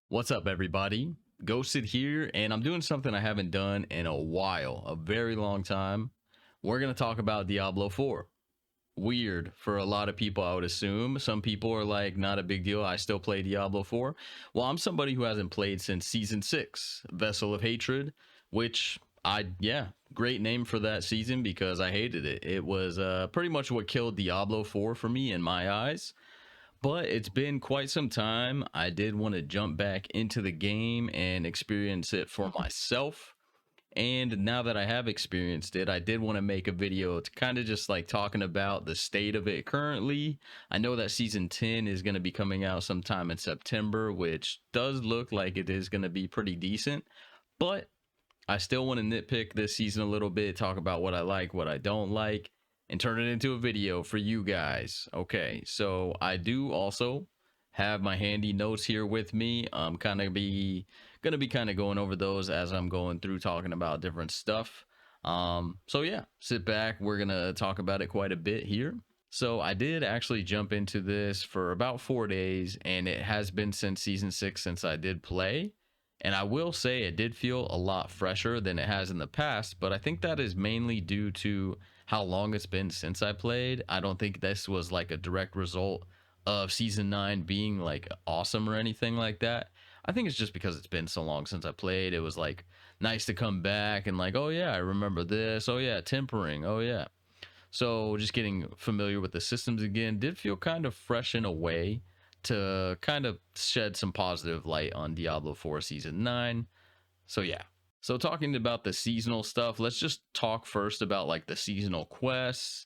What's up, everybody? Ghosted here, and I'm doing something I haven't done in a while, a very long time. We're going to talk about Diablo 4. Weird for a lot of people, I would assume. Some people are like, not a big deal. I still play Diablo 4. Well, I'm somebody who hasn't played since Season 6, Vessel of Hatred, which great name for that season because I hated it. It was pretty much what killed Diablo 4 for me in my eyes. But it's been quite some time. I did want to jump back into the game and experience it for myself. And now that I have experienced it, I did want to make a video to kind of just like talking about the state of it currently. I know that season 10 is going to be coming out sometime in September, which does look like it is going to be pretty decent. But I still want to nitpick this season a little bit, talk about what I like, what I don't like, and turn it into a video for you guys. Okay, so I do also have my handy notes here with me. I'm gonna be kind of going over those as I'm going through talking about different stuff. So yeah, sit back. We're gonna talk about it quite a bit here. So I did actually jump into this for about 4 days, and it has been since season 6 since I did play. And I will say it did feel a lot fresher than it has in the past, but I think that is mainly due to how long it's been since I played. I don't think this was like a direct result of season 9 being like awesome or anything like that. I think it's just because it's been so long since I played. It was like nice to come back and like, oh yeah, I remember this. Oh yeah, tempering. Oh yeah. So just getting familiar with the systems again did feel kind of fresh in a way to kind of shed some positive light on Diablo 4 Season 9. So yeah. So talking about the seasonal stuff, let's just talk first about like the seasonal quests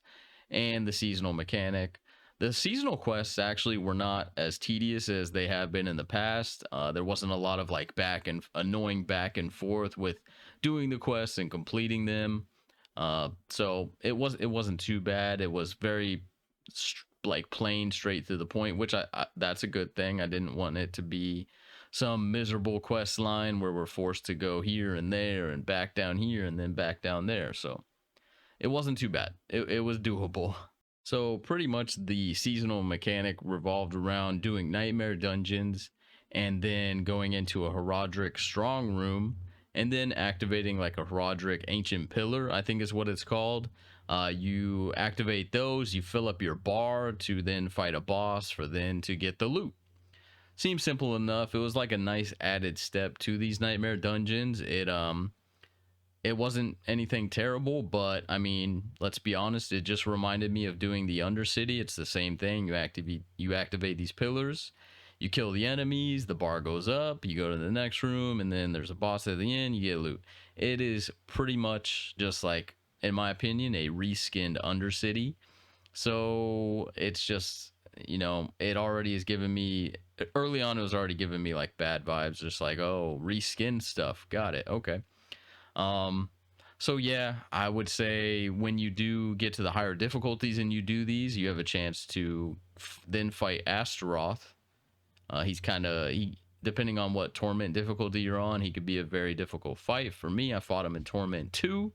and the seasonal mechanic. The seasonal quests actually were not as tedious as they have been in the past. There wasn't a lot of like annoying back and forth with doing the quests and completing them. So it wasn't too bad. It was very like plain, straight to the point, which I that's a good thing. I didn't want it to be some miserable quest line where we're forced to go here and there and back down here and then back down there. So it wasn't too bad. It was doable. So pretty much the seasonal mechanic revolved around doing nightmare dungeons and then going into a Herodric strong room and then activating like a Herodric ancient pillar, I think is what it's called. You activate those, you fill up your bar to then fight a boss for then to get the loot. Seems simple enough. It was like a nice added step to these nightmare dungeons. It wasn't anything terrible, but I mean, let's be honest, it just reminded me of doing the Undercity. It's the same thing. You activate these pillars, you kill the enemies, the bar goes up, you go to the next room, and then there's a boss at the end, you get loot. It is pretty much just like, in my opinion, a reskinned Undercity. So it's just, it already is giving me early on, it was already giving me like bad vibes, just like, oh, reskin stuff, got it, okay. um so yeah, I would say when you do get to the higher difficulties and you do these, you have a chance to then fight Astaroth. He's kind of he depending on what torment difficulty you're on, he could be a very difficult fight. For me, I fought him in torment 2,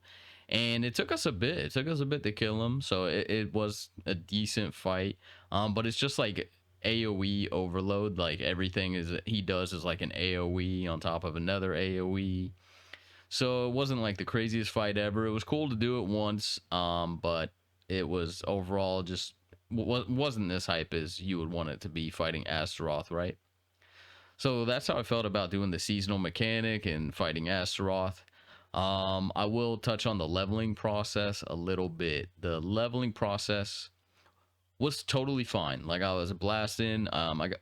and it took us a bit to kill him, so it was a decent fight. But it's just like AoE overload. Like everything is he does is like an AoE on top of another AoE. So it wasn't like the craziest fight ever. It was cool to do it once, but it was overall just wasn't as hype as you would want it to be fighting Astaroth, right? So that's how I felt about doing the seasonal mechanic and fighting Astaroth. I will touch on the leveling process a little bit. The leveling process was totally fine. Like I was blasting.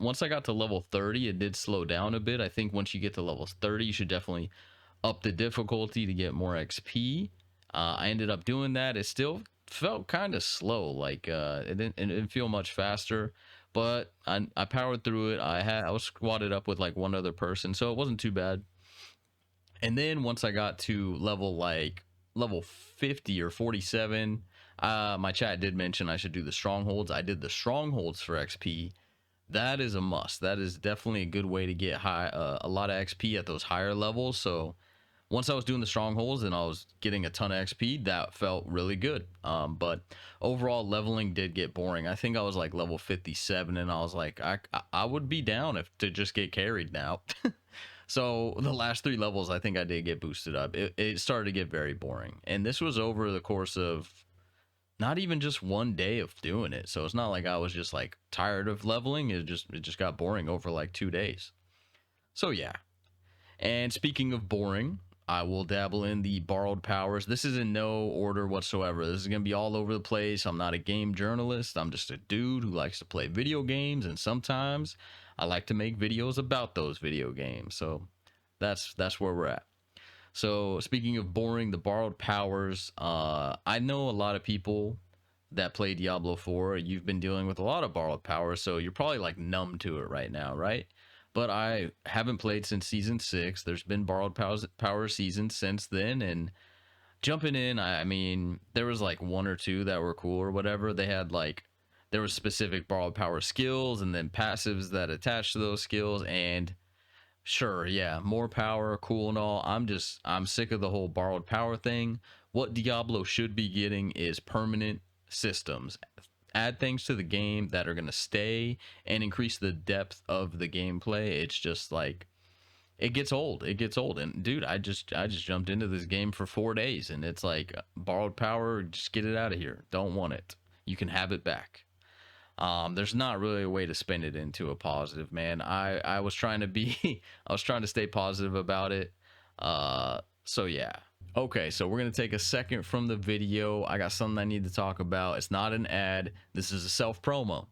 Once I got to level 30, it did slow down a bit. I think once you get to level 30, you should definitely up the difficulty to get more XP. I ended up doing that. It still felt kind of slow. Like it didn't feel much faster, but I powered through it. I was squatted up with like one other person, so it wasn't too bad. And then once I got to level 50 or 47, my chat did mention I should do the strongholds. I did the strongholds for XP. That is a must. That is definitely a good way to get a lot of XP at those higher levels. So once I was doing the strongholds and I was getting a ton of XP, that felt really good. But overall, leveling did get boring. I think I was like level 57, and I was like, I would be down if to just get carried now. So the last 3 levels, I think I did get boosted up. It started to get very boring, and this was over the course of not even just one day of doing it. So it's not like I was just like tired of leveling. It just got boring over like 2 days. So yeah. And speaking of boring, I will dabble in the borrowed powers. This is in no order whatsoever. This is going to be all over the place. I'm not a game journalist. I'm just a dude who likes to play video games, and sometimes I like to make videos about those video games. So that's where we're at. So speaking of boring, the borrowed powers, I know a lot of people that play Diablo 4. You've been dealing with a lot of borrowed powers, so you're probably like numb to it right now, right? But I haven't played since season 6. There's been borrowed power seasons since then, and jumping in, I mean, there was like 1 or 2 that were cool or whatever. They had like there was specific borrowed power skills and then passives that attach to those skills, and sure, yeah, more power, cool and all. I'm sick of the whole borrowed power thing. What Diablo should be getting is permanent systems. Add things to the game that are going to stay and increase the depth of the gameplay. It's just like it gets old. It gets old. And dude, I just jumped into this game for 4 days, and it's like borrowed power, just get it out of here. Don't want it. You can have it back. There's not really a way to spin it into a positive, man. I was trying to be I was trying to stay positive about it. So yeah. Okay, so we're gonna take a second from the video. I got something I need to talk about. It's not an ad. This is a self promo.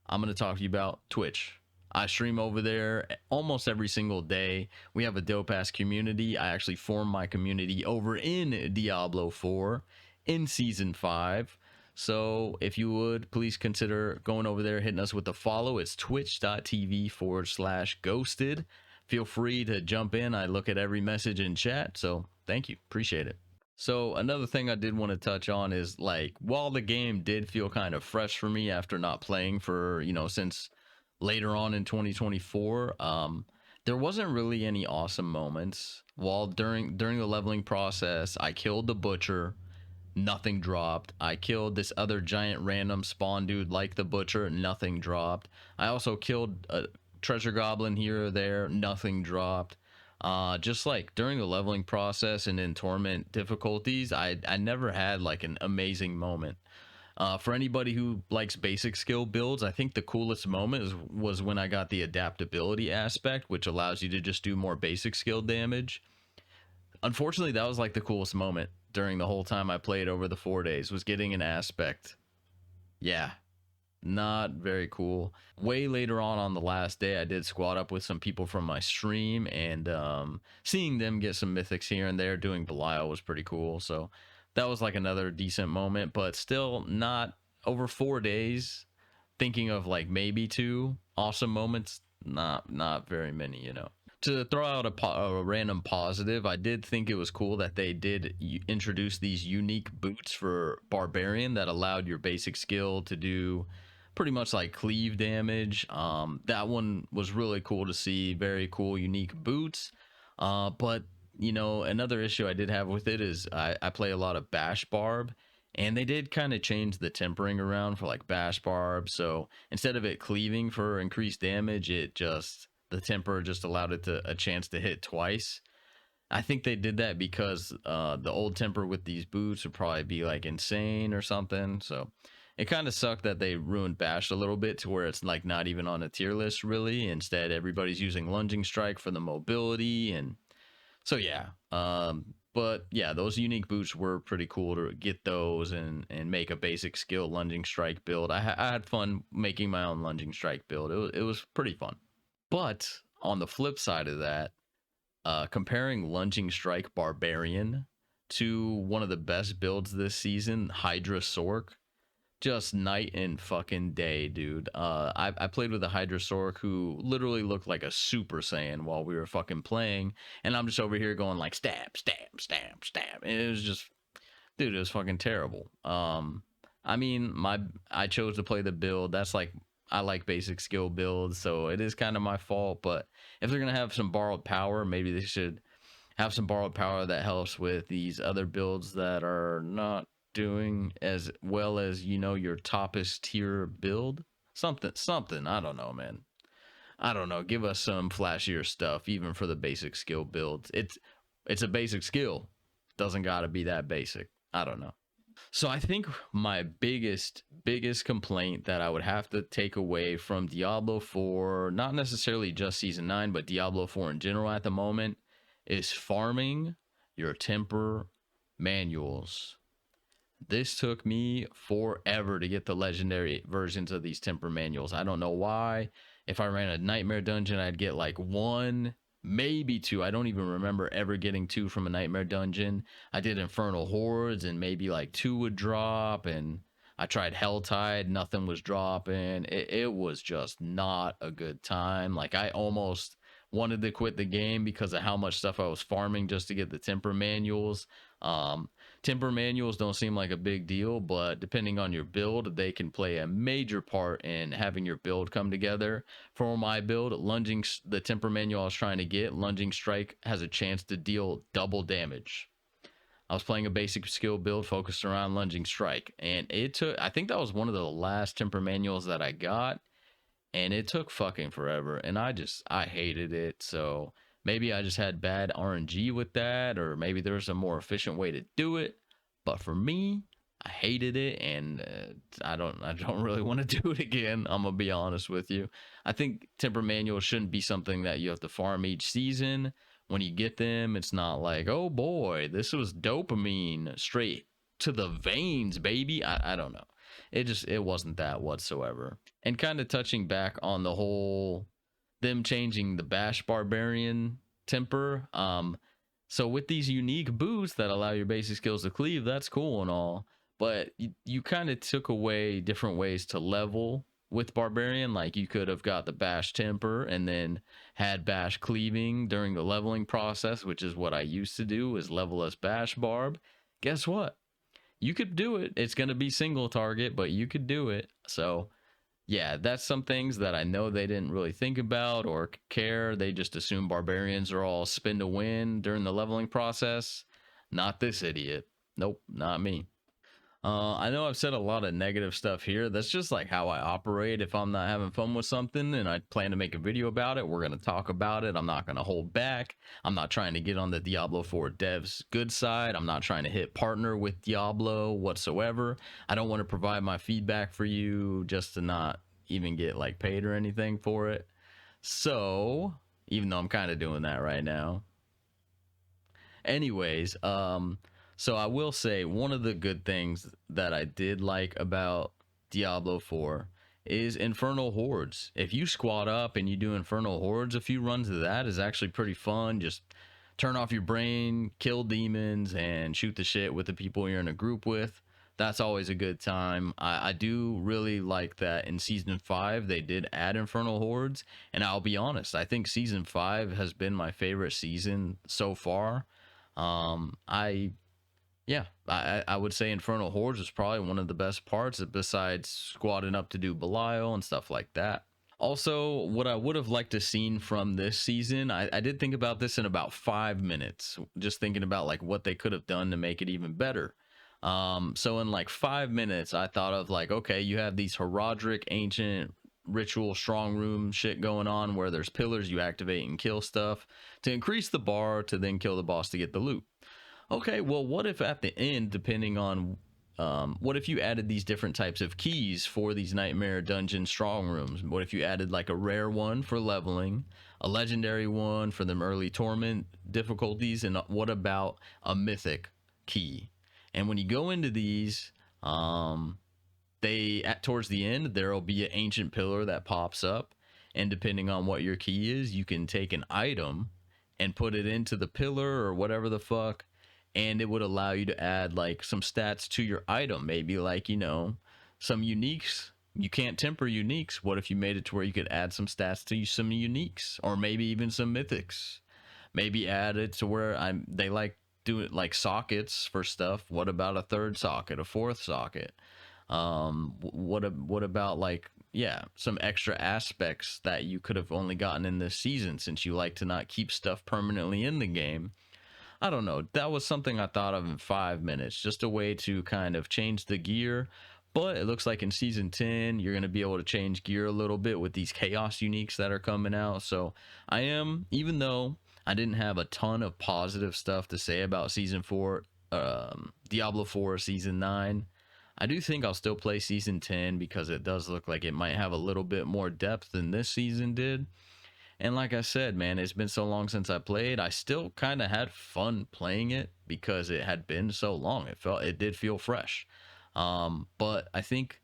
I'm gonna talk to you about Twitch. I stream over there almost every single day. We have a dope ass community. I actually formed my community over in Diablo 4 in season 5. So if you would, please consider going over there, hitting us with a follow. It's twitch.tv/ghosted. Feel free to jump in. I look at every message in chat. So thank you. Appreciate it. So another thing I did want to touch on is like, while the game did feel kind of fresh for me after not playing for, since later on in 2024, there wasn't really any awesome moments. While during the leveling process, I killed the butcher, nothing dropped. I killed this other giant random spawn dude like the butcher, nothing dropped. I also killed a treasure goblin here or there, nothing dropped. Just like during the leveling process and in torment difficulties, I never had like an amazing moment. For anybody who likes basic skill builds, I think the coolest moment was when I got the adaptability aspect, which allows you to just do more basic skill damage. Unfortunately, that was like the coolest moment during the whole time I played over the 4 days, was getting an aspect. Yeah, not very cool. Way later on the last day, I did squad up with some people from my stream, and seeing them get some mythics here and there doing Belial was pretty cool. So that was like another decent moment, but still not over 4 days. Thinking of like maybe 2 awesome moments, not very many. To throw out a random positive, I did think it was cool that they did introduce these unique boots for Barbarian that allowed your basic skill to do pretty much like cleave damage. That one was really cool to see. Very cool, unique boots. But another issue I did have with it is I play a lot of Bash Barb, and they did kind of change the tempering around for like Bash Barb. So instead of it cleaving for increased damage, the temper just allowed it a chance to hit twice. I think they did that because the old temper with these boots would probably be like insane or something. So it kind of sucked that they ruined Bash a little bit to where it's like not even on a tier list really. Instead, everybody's using Lunging Strike for the mobility, and so yeah. But yeah, those unique boots were pretty cool to get those and make a basic skill Lunging Strike build. I had fun making my own Lunging Strike build. It was pretty fun. But on the flip side of that, comparing Lunging Strike Barbarian to one of the best builds this season, Hydra Sork, just night and fucking day, dude. I played with a Hydra Sork who literally looked like a Super Saiyan while we were fucking playing, and I'm just over here going like stab, stab, stab, stab, and it was just, dude, it was fucking terrible. I mean, I chose to play the build. That's like, I like basic skill builds, so it is kind of my fault. But if they're gonna have some borrowed power, maybe they should have some borrowed power that helps with these other builds that are not doing as well as your toppest tier build. Something. I don't know, man. I don't know. Give us some flashier stuff, even for the basic skill builds. It's a basic skill. Doesn't gotta be that basic. I don't know. So I think my biggest complaint that I would have to take away from Diablo 4, not necessarily just season 9, but Diablo 4 in general at the moment, is farming your temper manuals. This took me forever to get the legendary versions of these temper manuals. I don't know why. If I ran a nightmare dungeon, I'd get like one, maybe two. I don't even remember ever getting two from a nightmare dungeon. I did infernal hordes and maybe like two would drop, and I tried Helltide, nothing was dropping. It was just not a good time. Like, I almost wanted to quit the game because of how much stuff I was farming just to get the temper manuals. um Temper manuals don't seem like a big deal, but depending on your build, they can play a major part in having your build come together. For my build, the temper manual I was trying to get, lunging strike, has a chance to deal double damage. I was playing a basic skill build focused around lunging strike, and I think that was one of the last temper manuals that I got, and it took fucking forever, and I hated it. So maybe I just had bad RNG with that, or maybe there's a more efficient way to do it. But for me, I hated it, and I don't really want to do it again. I'm gonna be honest with you. I think temper manuals shouldn't be something that you have to farm each season. When you get them, it's not like, oh boy, this was dopamine straight to the veins, baby. I don't know. It wasn't that whatsoever. And kind of touching back on the whole them changing the bash barbarian temper. So with these unique boosts that allow your basic skills to cleave, that's cool and all, but you kind of took away different ways to level with barbarian. Like, you could have got the bash temper and then had bash cleaving during the leveling process, which is what I used to do, is level as bash barb. Guess what? You could do it. It's going to be single target, but you could do it. So yeah, that's some things that I know they didn't really think about or care. They just assume barbarians are all spin to win during the leveling process. Not this idiot. Nope, not me. I know I've said a lot of negative stuff here. That's just like how I operate. If I'm not having fun with something and I plan to make a video about it, we're going to talk about it. I'm not going to hold back. I'm not trying to get on the Diablo 4 devs good side. I'm not trying to hit partner with Diablo whatsoever. I don't want to provide my feedback for you just to not even get like paid or anything for it. So, even though I'm kind of doing that right now. Anyways, so I will say one of the good things that I did like about Diablo 4 is Infernal Hordes. If you squat up and you do Infernal Hordes, a few runs of that is actually pretty fun. Just turn off your brain, kill demons, and shoot the shit with the people you're in a group with. That's always a good time. I do really like that in Season 5 they did add Infernal Hordes, and I'll be honest, I think Season 5 has been my favorite season so far. I Yeah, I would say Infernal Hordes is probably one of the best parts, besides squatting up to do Belial and stuff like that. Also, what I would have liked to seen from this season, I did think about this in about 5 minutes, just thinking about like what they could have done to make it even better. So in like 5 minutes, I thought of like, okay, you have these Herodric ancient ritual strong room shit going on where there's pillars you activate and kill stuff to increase the bar to then kill the boss to get the loot. Okay, well, what if at the end, depending on what if you added these different types of keys for these nightmare dungeon strong rooms? What if you added like a rare one for leveling, a legendary one for them early torment difficulties, and what about a mythic key? And when you go into these, towards the end there will be an ancient pillar that pops up, and depending on what your key is, you can take an item and put it into the pillar or whatever the fuck, and it would allow you to add like some stats to your item, maybe like, some uniques. You can't temper uniques. What if you made it to where you could add some stats to some uniques, or maybe even some mythics? Maybe add it to where they like do it like sockets for stuff. What about a third socket, a fourth socket? What about like, yeah, some extra aspects that you could have only gotten in this season, since you like to not keep stuff permanently in the game? I don't know. That was something I thought of in 5 minutes, just a way to kind of change the gear. But it looks like in season 10, you're going to be able to change gear a little bit with these chaos uniques that are coming out. So I am, even though I didn't have a ton of positive stuff to say about season 4, Diablo 4 season 9, I do think I'll still play season 10 because it does look like it might have a little bit more depth than this season did. And like I said, man, it's been so long since I played. I still kind of had fun playing it because it had been so long. It did feel fresh. But I think,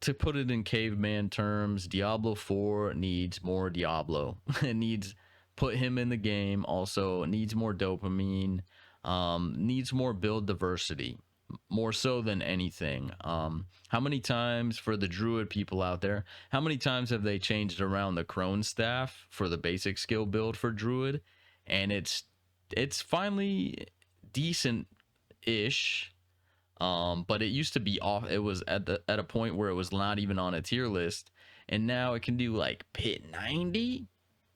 to put it in caveman terms, Diablo 4 needs more Diablo. It needs, put him in the game. Also, it needs more dopamine. Needs more build diversity, more so than anything. How many times, for the druid people out there, how many times have they changed around the crone staff for the basic skill build for druid, and it's finally decent ish. But it used to be off. It was at a point where it was not even on a tier list, and now it can do like pit 90,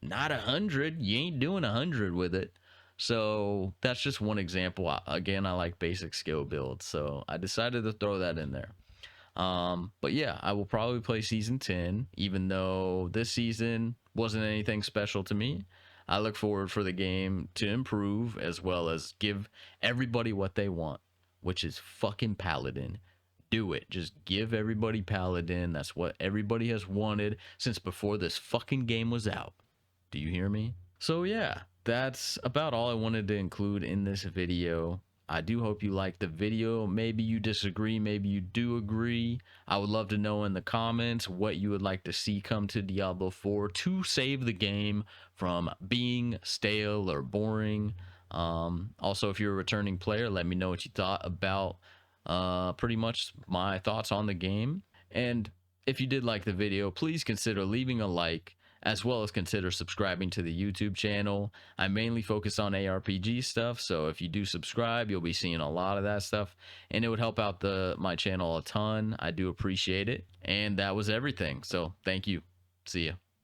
not 100. You ain't doing 100 with it. So that's just one example. Again, I like basic skill builds, so I decided to throw that in there. But yeah, I will probably play season 10, even though this season wasn't anything special to me. I look forward for the game to improve as well as give everybody what they want, which is fucking Paladin. Do it. Just give everybody Paladin. That's what everybody has wanted since before this fucking game was out. Do you hear me? So yeah, that's about all I wanted to include in this video. I do hope you liked the video. Maybe you disagree, maybe you do agree. I would love to know in the comments what you would like to see come to Diablo 4 to save the game from being stale or boring. Also, if you're a returning player, let me know what you thought about pretty much my thoughts on the game. And if you did like the video, please consider leaving a like, as well as consider subscribing to the YouTube channel. I mainly focus on ARPG stuff, so if you do subscribe, you'll be seeing a lot of that stuff, and it would help out my channel a ton. I do appreciate it. And that was everything, so thank you. See ya.